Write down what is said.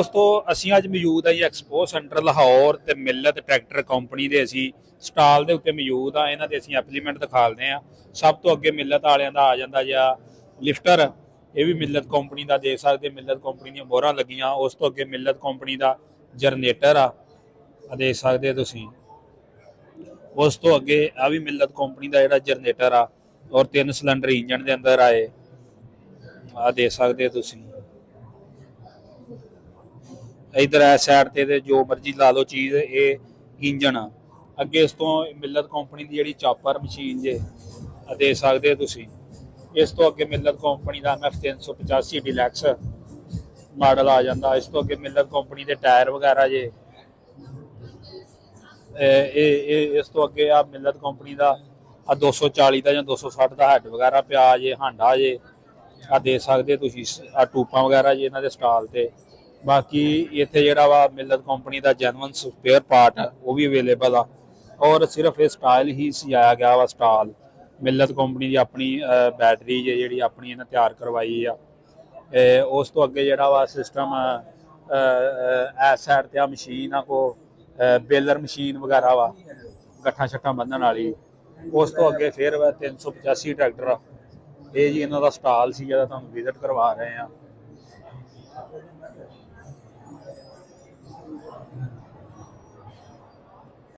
ਦੋਸਤੋ ਅਸੀਂ ਅੱਜ ਮੌਜੂਦ ਆ ਜੀ ਐਕਸਪੋ ਸੈਂਟਰ ਲਾਹੌਰ ਤੇ ਮਿਲਤ ਟਰੈਕਟਰ ਕੰਪਨੀ ਦੇ ਅਸੀਂ ਸਟਾਲ ਦੇ ਉੱਤੇ ਮੌਜੂਦ ਆ। ਇਹਨਾਂ ਦੇ ਅਸੀਂ ਐਪਲੀਮੈਂਟ ਦਿਖਾਲਦੇ ਆ। ਸਭ ਤੋਂ ਅੱਗੇ ਮਿਲਤ ਵਾਲਿਆਂ ਦਾ ਆ ਜਾਂਦਾ ਜਾਂ ਲਿਫਟਰ, ਇਹ ਵੀ ਮਿਲਤ ਕੰਪਨੀ ਦਾ ਦੇਖ ਸਕਦੇ। ਮਿਲਤ ਕੰਪਨੀ ਦੀਆਂ ਮੋਹਰਾਂ ਲੱਗੀਆਂ। ਉਸ ਤੋਂ ਅੱਗੇ ਮਿਲਤ ਕੰਪਨੀ ਦਾ ਜਨਰੇਟਰ ਆ ਦੇਖ ਸਕਦੇ ਤੁਸੀਂ। ਉਸ ਤੋਂ ਅੱਗੇ ਆ ਵੀ ਮਿਲਤ ਕੰਪਨੀ ਦਾ ਜਿਹੜਾ ਜਨਰੇਟਰ ਆ ਔਰ 3 ਸਿਲੰਡਰ ਇੰਜਨ ਦੇ ਅੰਦਰ ਆਏ ਆ ਦੇਖ ਸਕਦੇ ਤੁਸੀਂ। इधर है साइड ते जो मर्जी ला लो चीज़, ये इंजन अगे इस तो मिलत कंपनी की जी चापर मशीन जे दे सकते तुसी। इस तो अगे मिलत कंपनी का MF 385 डिलैक्स मॉडल आ जाता। इस तो अगे मिलत कंपनी के टायर वगैरह जे इस तो अगे आ मिलत कंपनी का 240 का या 260 का हैड वगैरह पिया जे हांडा जे आ दे सकते तुसी। आ टूपा वगैरह जे इन्हां दे स्टाल ते। बाकी इत्थे जिहड़ा वा मिलत कंपनी का जैनवन स्पेयर पार्ट वो भी अवेलेबल आ। और सिर्फ ये स्टाइल ही सजाया गया वा स्टाल। मिलत कंपनी की अपनी बैटरी जी अपनी इन्हें तैयार करवाई आ। उस तो अगे जिहड़ा वा सिस्टम इस साइड ते मशीन आ को बेलर मशीन वगैरह वा गट्ठा शट्ठा बन्नण वाली। उस तो अगे फिर 385 ट्रैक्टर ये जी इन्हों का स्टाल सी जिहड़ा तुहानूं विजिट करवा रहे हैं।